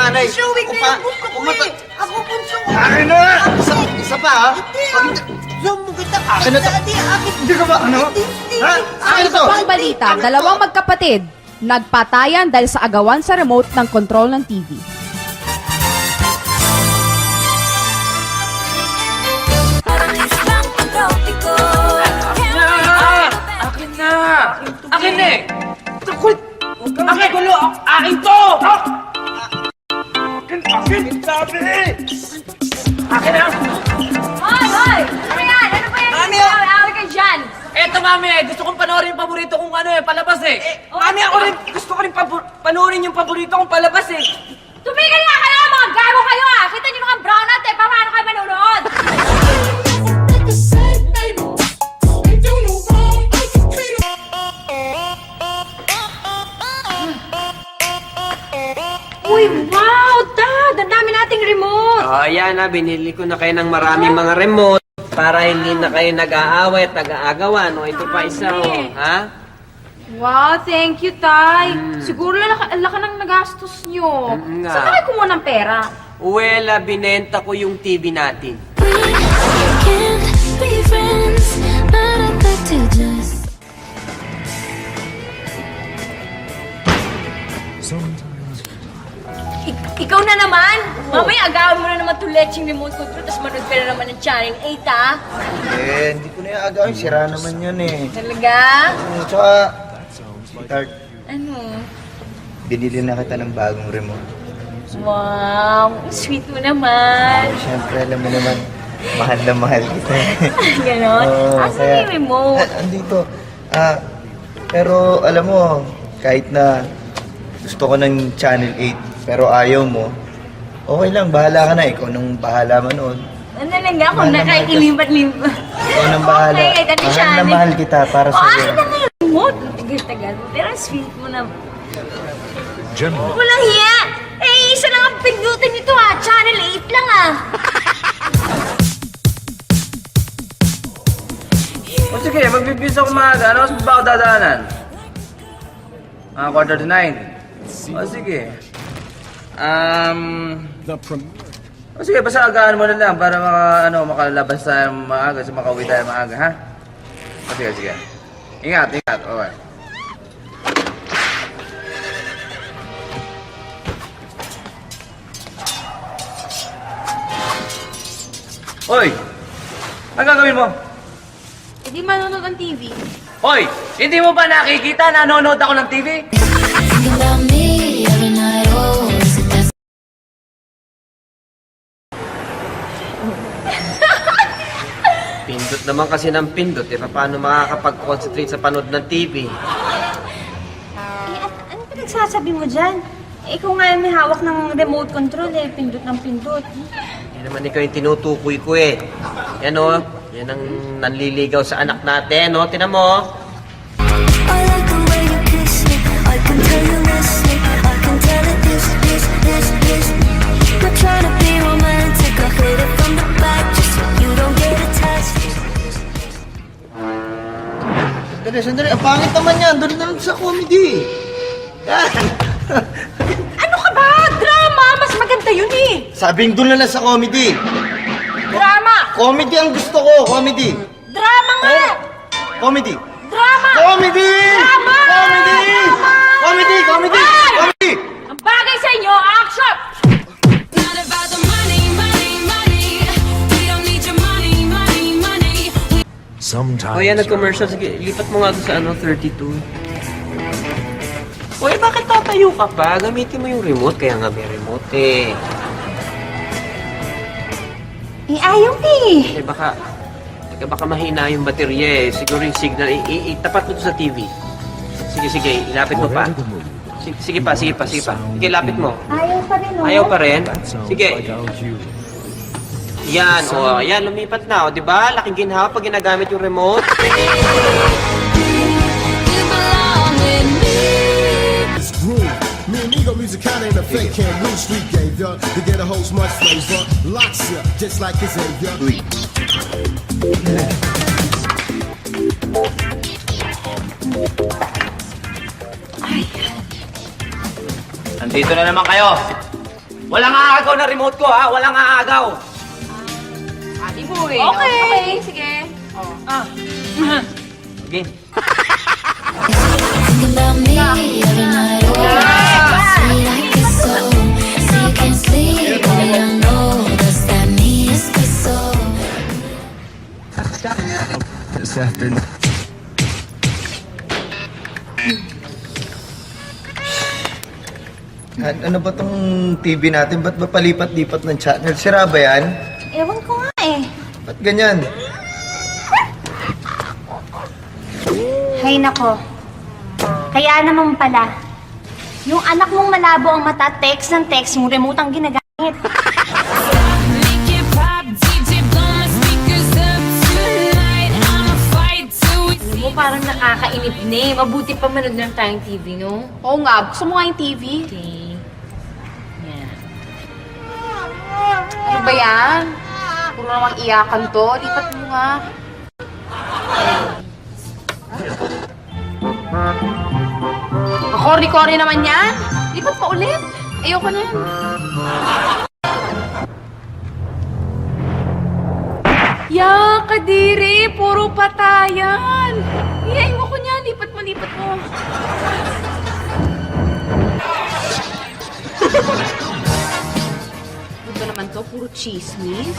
nanay. Showing na yung gusto ko eh. Ako bunso ko. Akin na! Isa pa, ha? Hindi, Zoom mo kita. Akin na to. Hindi ka ba, ano? Ha? Akin na to. Pang balita, dalawang magkapatid nagpatayan dahil sa agawan sa remote ng control ng TV. Akin na! Akin eh! Takot! Akin! Gulo! Akin to! Akin! Sabi! Akin na! Hoy! Hoy! Ano yan? Ano ba yan? Mami, Awal ka dyan! Eto mami, gusto kong panoorin yung paborito kong ano eh, palabas eh. Mami, ako rin, gusto ko rin panoorin yung paborito kong palabas eh. Tumigil nga kayo! Mga gago kayo ah! Kita niyo mga brownout eh! Paano kayo manonood? Uy! Wow! Dad! Ang dami nating remote! Ayan na, binili ko na kayo ng maraming mga remote para hindi na kayo nag-aaway at nag-aagawan. O, ito pa isa, oh. Ha? Wow! Thank you, Tay! Siguro laka nang nagastos nyo. nga. Saan kayo kumuha ng pera? Uwela, binenta ko yung TV natin. Can't be friends, but I'd like to just. Ikaw na naman! Mamaya agawin mo na naman itong leching remote control tapos manood ka na naman ng Channel 8, ha? Hindi ko na yung agawin. Sira naman yun eh. Talaga? Tsaka, sweetheart, Ano? binili na kita ng bagong remote. Wow! Sweet mo naman! Siyempre, alam mo naman, mahal na mahal kita. Ganon? Oo, Asan kaya- yung remote? Andito. Pero alam mo, kahit na gusto ko ng Channel 8, pero ayaw mo, okay lang, bahala ka na. Ikaw nang bahala manood. Ano lang nga, kung Mahal na mahal ka. nakailimbat-limbat. Ikaw nang bahala. Okay, kahit ano Mahal siya. na mahal kita para Oh, sa akin iyo. na nga yung remote. Tagal-tagal mo. Pero ang sweet mo na. Walang hiya! Eh, isa lang ang pindutin nito ha. Channel 8 lang ah. O sige, magbibis ako maaga. Ano mas ba ako dadaanan? 9:15. O sige. O sige, basta agaan mo na lang para makalabas tayo maaga, so makauwi tayo maaga, ha? O sige, sige. Ingat, ingat. Okay. Hoy! Ano gagawin mo? Hindi manonood ng TV. Hoy! Hindi mo ba nakikita na nanonood ako ng TV? Think about me every night, oh, is it that Pindot naman kasi ng pindot. Eh, paano makakapag-concentrate sa panood ng TV? Ano pinagsasabi mo dyan? Ikaw nga yung may hawak ng remote control eh. Pindot ng pindot. Yan naman ikaw yung tinutukoy ko eh. Yan o. Yan ang nanliligaw sa anak natin, no? Tinan mo. I like the way you kiss me. I can tell you listening. I can tell it this. Not trying to be romantic. I hit it from the back just so you don't get attached. Sandali. Ang pangit naman yan. Doon na lang sa comedy. Yan. Ano ka ba? Drama! Mas maganda yun eh! Sabing doon na lang sa comedy. Drama! Comedy ang gusto ko. Comedy. Drama nga! Comedy. Drama! Comedy! Drama! Comedy! Comedy! Comedy! Ay! Comedy! Ang bagay sa inyo, action! Not about the money. We don't need your money. O yan, nag-commercial. Sige, lipat mo nga doon sa 32. Uy, bakit tatayo ka pa? Gamitin mo yung remote. Kaya nga may remote eh. Eh, ayaw eh! Baka mahina yung baterya eh. Siguro yung signal. Itapat mo to sa TV. Sige, ilapit mo pa. Sige pa. Sige, lapit mo. Ayaw pa rin, oh. Ayaw pa rin? Sige. Yan, yan, lumipat na, di ba? Laking ginhawa pag ginagamit yung remote. You belong with me. Me and Ego music kinda ain't a fake, can't lose street game, yo. To get a host much flavor, locks ya, just like his Xavier. Nandito na naman kayo. Walang aagaw na remote ko, ha? Walang aagaw. Sabi mo eh. Okay, sige. Again. Think about me every night. Oh, sweet like a soul. So you can't sleep, baby, I know. Does that mean it's the soul? This afternoon. Ano ba tong TV natin? Ba't ba palipat-lipat ng channel? Sira ba yan? Ewan ko nga eh. Ba't ganyan? Hay nako. Kaya naman pala, yung anak mong malabo ang mata, text ng text, yung remote ang ginagamit. Alam mo, parang nakakainip na eh. Mabuti pa manood lang tayong TV, no? Oo nga, gusto mo nga yung TV? Okay. Yeah. Ano ba yan? Puro namang iyakan to. Lipat mo nga. Korni-korni naman yan. Lipat pa ulit. Ayoko na yan. Ya, kadiri. Puro patayan. Iyayin mo ko niyan. Lipat mo, lipat mo. Ito naman to. Puro chismis.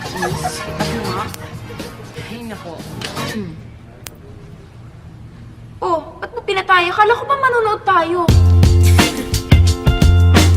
Chismis. Lipat mo nga. Ay, nako. Oh, ba't mo pinataya? Kala ko ba manonood tayo?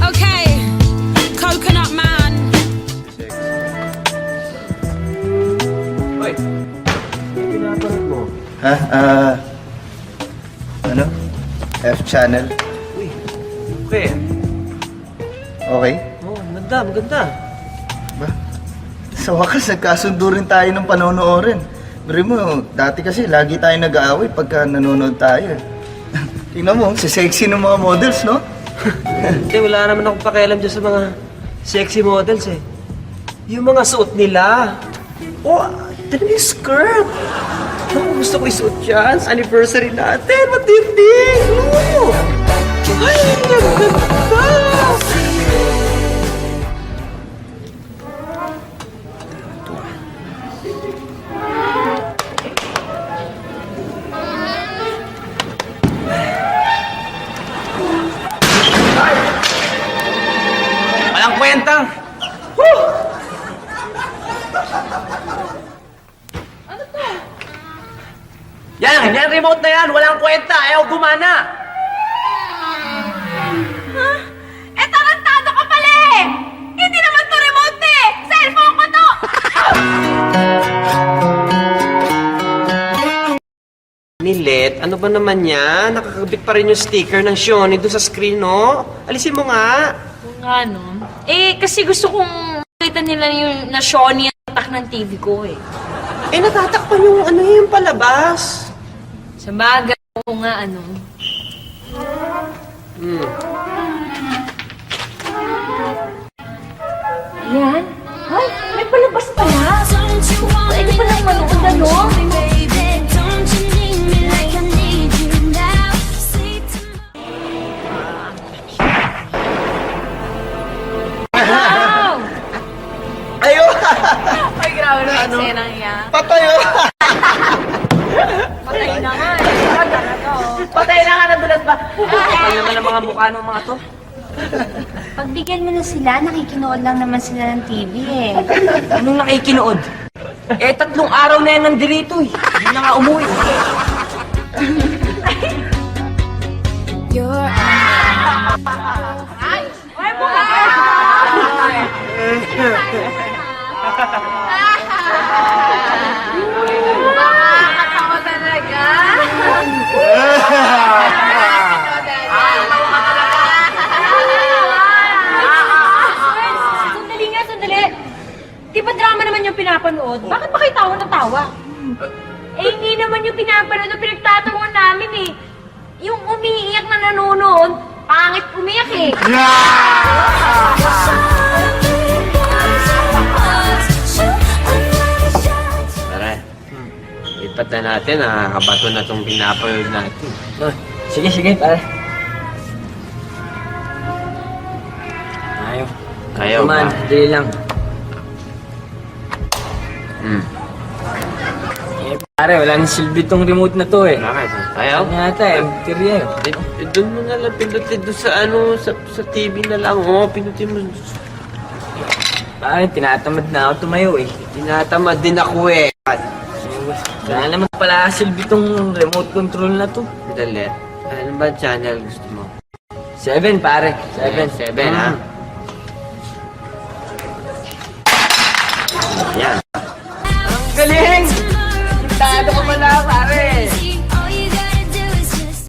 Okay, Coconut Man. Hoy, pinapanood mo. Ha? Ano? F channel? Uy, okay. Okay? Oh, maganda, maganda. Ba? Sa wakas, nagkasundo rin tayo ng panonoorin. Pero mo, dati kasi lagi tayo nag-aaway pagka nanonood tayo. Tingnan mo, si sexy ng mga models, no? Hindi, wala naman akong pakialam dyan sa mga sexy models eh. Yung mga suot nila. Oh, tignan mo yung skirt. Naku, gusto ko isuot yan sa anniversary natin. Matindi! Oh! Ay, ang ganda! Walang kwenta. Yan remote na yan. Walang kwenta. Ayaw gumana. Eh, tarantado ka pala eh! Hindi naman to remote eh! Cellphone ko to! Nilet, ano ba naman yan? Nakakabit pa rin yung sticker ng Shoni doon sa screen, no? Alisin mo nga. Oo nga, no? Eh, kasi gusto kong makita nila yung na Shawnee ang tatak ng TV ko eh. Eh, natatakpan yung ano yung palabas. Sa bagay ko nga, ano. Yan. Ay, may palabas pala. Pwede pa lang manood, ano? Wow! Ayo! Ay, grabe na ano. Eksenang yan. Patayo! Patay na nga eh. Patay na nga, nadulas ba? Kapal naman ang mga mukha ng mga to. Pagbigyan mo na sila, nakikinood lang naman sila ng TV eh. Anong nakikinood? Eh, 3 araw na yan nandirito eh. Hindi na nga umuwi. Your Nakakatawa talaga. Sandali nga, sandali. Di ba drama naman yung pinapanood? Bakit ba kayo tawa ng tawa? Eh, hindi naman yung pinapanood na pinagtatawan namin eh. Yung umiiyak na nanonood, pangit umiyak eh. Tara, lipat na natin, nakakabato na itong pinapanood natin. Sige, pare. Ayaw. Ayaw Man, ba? dali lang. Eh, pare, wala nang silbi tong remote na to eh. Bakit? Ayaw? Ano yata, empty rin. Doon mo na lang pinutin doon sa sa TV na lang. Pinutin mo. Pare, tinatamad na ako tumayo eh. Tinatamad din ako eh. Wala naman pala silbi tong remote control na to. Dali. Ano ba channel gusto mo? 7 pare, 7. 7 ha? Yan.